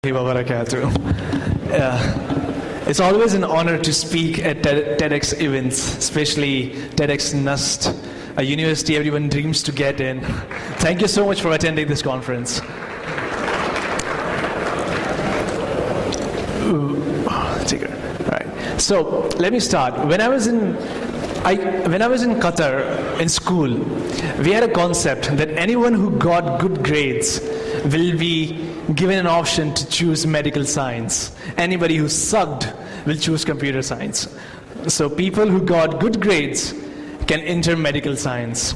Wabarakatuh. It's always an honor to speak at TEDx events, especially TEDxNUST, a university everyone dreams to get in. Thank you so much for attending this conference. Alright. So let me start. When I was in Qatar in school, we had a concept that anyone who got good grades will be given an option to choose medical science. Anybody who sucked will choose computer science. So people who got good grades can enter medical science.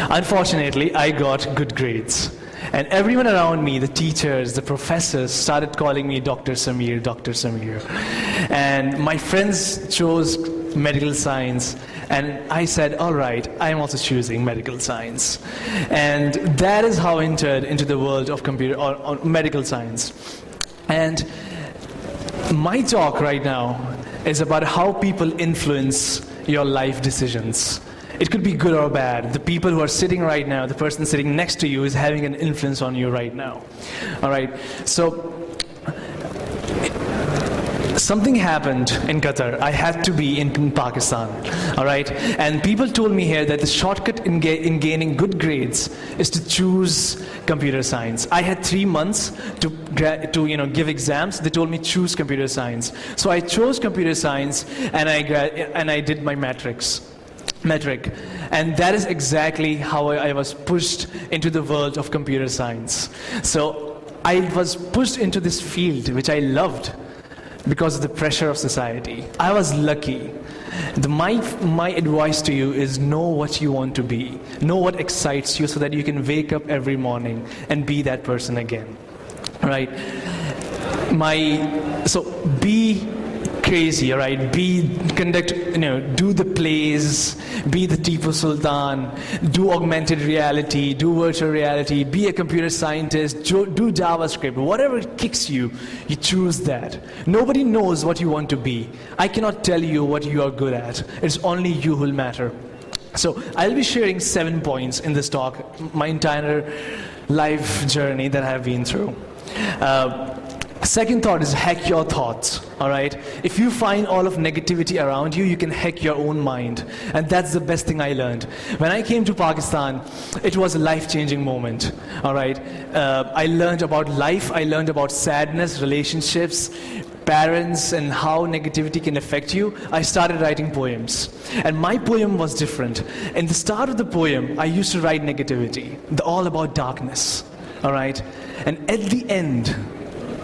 Unfortunately, I got good grades. And everyone around me, the teachers, the professors, started calling me Dr. Samir, Dr. Samir. And my friends chose medical science, and I said, all right, I'm also choosing medical science. And that is how I entered into the world of computer or medical science. And my talk right now is about how people influence your life decisions. It could be good or bad. The people who are sitting right now, the person sitting next to you is having an influence on you right now. All right, so something happened in Qatar. I had to be in Pakistan, all right? And people told me here that the shortcut in gaining good grades is to choose computer science. I had 3 months to give exams. They told me choose computer science. So I chose computer science, and I did my metric. And that is exactly how I was pushed into the world of computer science. So I was pushed into this field, which I loved, because of the pressure of society. I was lucky. My advice to you is know what you want to be. Know what excites you so that you can wake up every morning and be that person again. Right? So be crazy, all right? Do the plays, be the Tipu Sultan, do augmented reality, do virtual reality, be a computer scientist, do JavaScript. Whatever kicks you, you choose that. Nobody knows what you want to be. I cannot tell you what you are good at. It's only you who will matter. So I'll be sharing 7 points in this talk, my entire life journey that I have been through. Second thought is hack your thoughts, all right? If you find all of negativity around you, you can hack your own mind. And that's the best thing I learned. When I came to Pakistan, it was a life-changing moment, all right? I learned about life, I learned about sadness, relationships, parents, and how negativity can affect you. I started writing poems. And my poem was different. In the start of the poem, I used to write negativity, all about darkness, all right? And at the end,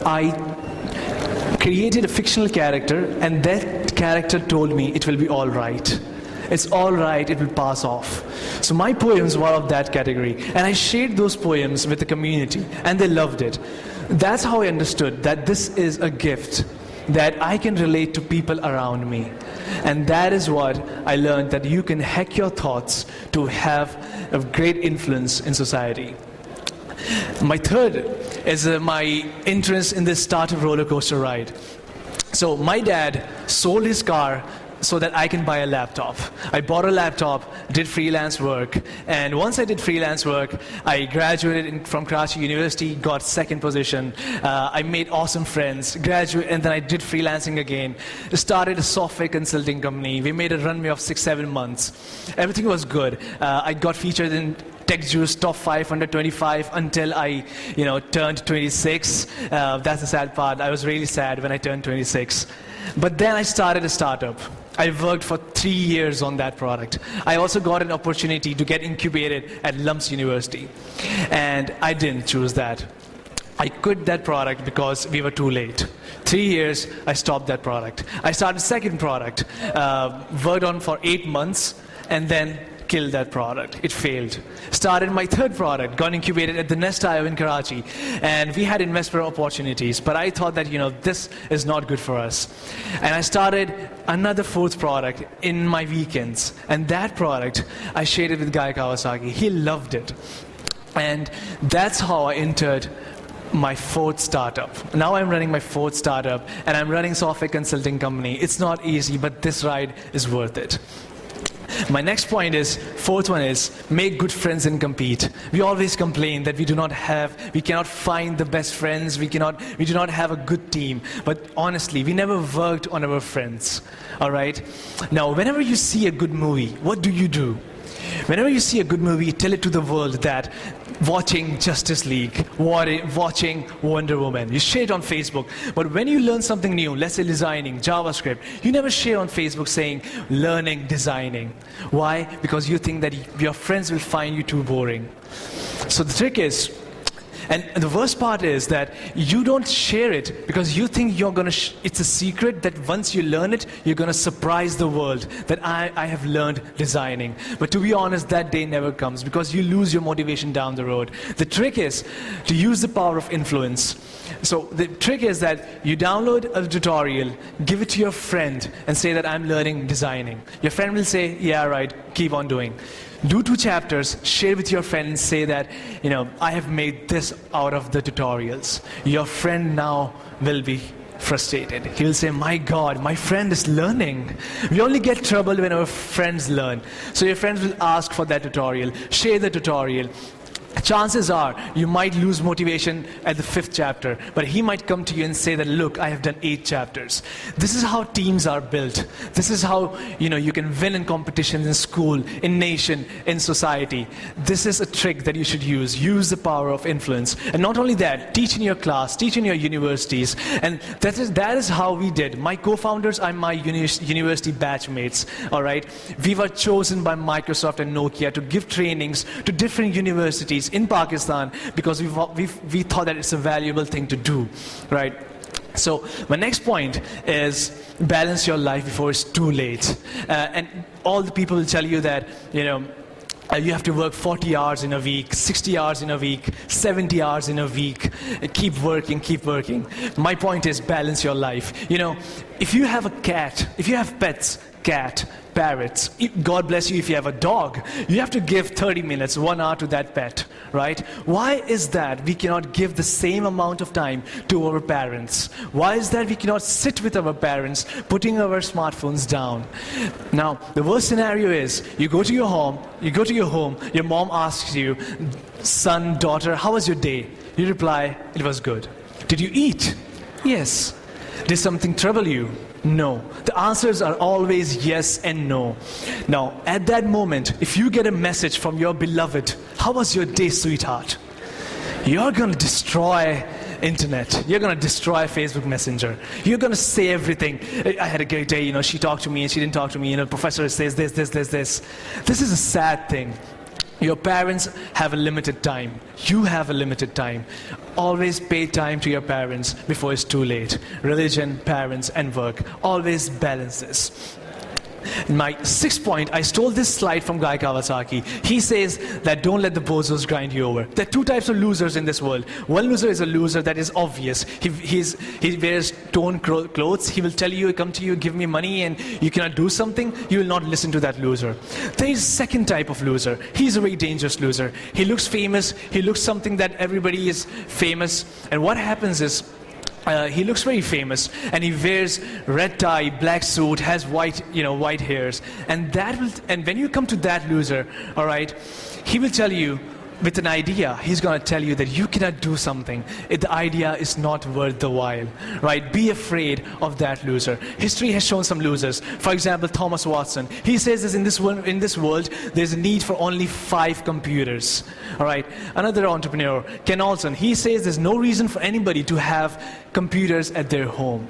I created a fictional character, and that character told me it will be all right. It's all right, it will pass off. So my poems were of that category, and I shared those poems with the community, and they loved it. That's how I understood that this is a gift that I can relate to people around me. And that is what I learned, that you can hack your thoughts to have a great influence in society. My third is my interest in the start of Rollercoaster Ride. So my dad sold his car so that I can buy a laptop. I bought a laptop, did freelance work, and once I did freelance work, I graduated from Karachi University, got second position. I made awesome friends, graduated, and then I did freelancing again. Started a software consulting company. We made a runway of 6-7 months. Everything was good. I got featured in TechJuice Top 5 under 25 until I, turned 26. That's the sad part. I was really sad when I turned 26. But then I started a startup. I worked for 3 years on that product. I also got an opportunity to get incubated at Lumps University. And I didn't choose that. I quit that product because we were too late. 3 years, I stopped that product. I started a second product, worked on for 8 months, and then killed that product. It failed. Started my third product, got incubated at the Nest.io in Karachi, and we had investor opportunities, but I thought that, this is not good for us. And I started another fourth product in my weekends, and that product I shared it with Guy Kawasaki. He loved it. And that's how I entered my fourth startup. Now I'm running my fourth startup, and I'm running software consulting company. It's not easy, but this ride is worth it. My next point is, fourth one is, make good friends and compete. We always complain that we cannot find the best friends, we do not have a good team. But honestly, we never worked on our friends, all right? Now, whenever you see a good movie, what do? Whenever you see a good movie, tell it to the world that watching Justice League, watching Wonder Woman, you share it on Facebook. But when you learn something new, let's say designing, JavaScript, you never share on Facebook saying, learning designing. Why? Because you think that your friends will find you too boring. So the trick is, and the worst part is that you don't share it because you think it's a secret that once you learn it, you're going to surprise the world that I have learned designing. But to be honest, that day never comes because you lose your motivation down the road. The trick is to use the power of influence. So the trick is that you download a tutorial, give it to your friend and say that I'm learning designing. Your friend will say, yeah, right, keep on doing. Do 2 chapters, share with your friend and say that, I have made this out of the tutorials. Your friend now will be frustrated. He'll say, my God, my friend is learning. We only get trouble when our friends learn. So your friends will ask for that tutorial, share the tutorial. Chances are you might lose motivation at the 5th chapter, but he might come to you and say that, look, I have done 8 chapters. This is how teams are built. This is how you can win in competitions in school, in nation, in society. This is a trick that you should use. Use the power of influence. And not only that, teach in your class, teach in your universities. And that is how we did. My co-founders are my university batchmates. All right? We were chosen by Microsoft and Nokia to give trainings to different universities in Pakistan because we thought that it's a valuable thing to do, right? So my next point is balance your life before it's too late. And all the people will tell you that, you have to work 40 hours in a week, 60 hours in a week, 70 hours in a week. Keep working, keep working. My point is balance your life. If you have a cat, if you have pets, cat, parrots, God bless you if you have a dog, you have to give 30 minutes, 1 hour to that pet, right? Why is that we cannot give the same amount of time to our parents? Why is that we cannot sit with our parents, putting our smartphones down? Now, the worst scenario is, you go to your home, your mom asks you, son, daughter, how was your day? You reply, it was good. Did you eat? Yes. Did something trouble you? No. The answers are always yes and no. Now, at that moment, if you get a message from your beloved, how was your day, sweetheart? You're going to destroy internet. You're going to destroy Facebook Messenger. You're going to say everything. I had a great day, she talked to me and she didn't talk to me, professor says this. This is a sad thing. Your parents have a limited time. You have a limited time. Always pay time to your parents before it's too late. Religion, parents, and work. Always balance this. My 6th point, I stole this slide from Guy Kawasaki. He says that don't let the bozos grind you over. There are 2 types of losers in this world. One loser is a loser that is obvious. He wears torn clothes. He will tell you, come to you, give me money, and you cannot do something. You will not listen to that loser. There is a 2nd type of loser. He's a very dangerous loser. He looks famous. He looks something that everybody is famous. And what happens is, he looks very famous, and he wears red tie, black suit, has white hairs, and when you come to that loser, all right, he will tell you with an idea. He's going to tell you that you cannot do something. The idea is not worth the while, right? Be afraid of that loser. History has shown some losers. For example, Thomas Watson. He says this in this world, there's a need for only 5 computers. All right. Another entrepreneur, Ken Olsen. He says there's no reason for anybody to have computers at their home.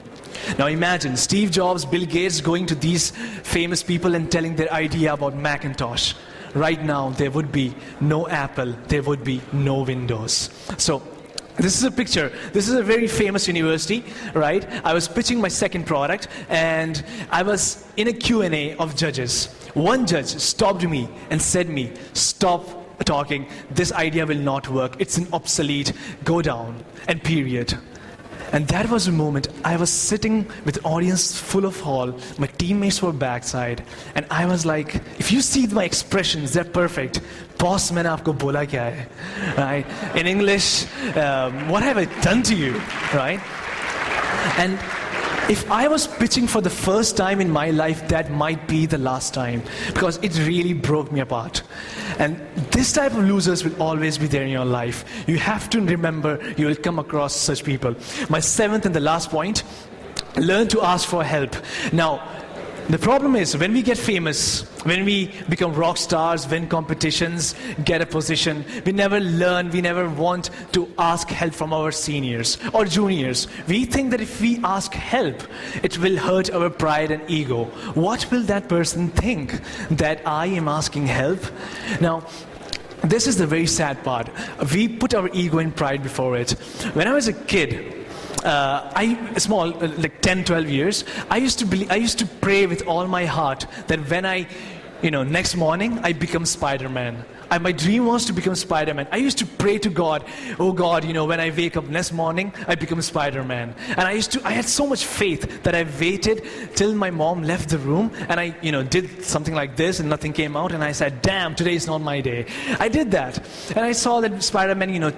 Now imagine Steve Jobs, Bill Gates going to these famous people and telling their idea about Macintosh. Right now, there would be no Apple, there would be no Windows. So, this is a picture. This is a very famous university, right? I was pitching my 2nd product, and I was in a Q&A of judges. One judge stopped me and said me, stop talking, this idea will not work, it's an obsolete, go down, and period. And that was the moment I was sitting with an audience full of hall, my teammates were backside, and I was like, if you see my expressions, they're perfect. Boss, maine aapko bola kya hai? Right? In English, what have I done to you? Right? And If I was pitching for the first time in my life, that might be the last time, because it really broke me apart. And this type of losers will always be there in your life. You have to remember you will come across such people. My seventh and the last point, learn to ask for help. Now, the problem is when we get famous, when we become rock stars, win competitions, get a position, we never learn, we never want to ask help from our seniors or juniors. We think that if we ask help, it will hurt our pride and ego. What will that person think? That I am asking help? Now, this is the very sad part. We put our ego and pride before it. When I was a kid, like 10, 12 years, I used to pray with all my heart that when next morning I become Spider-Man. My dream was to become Spider-Man. I used to pray to God, oh God, when I wake up next morning, I become Spider-Man. And I had so much faith that I waited till my mom left the room, and I, did something like this and nothing came out, and I said, damn, today is not my day. I did that. And I saw that Spider-Man,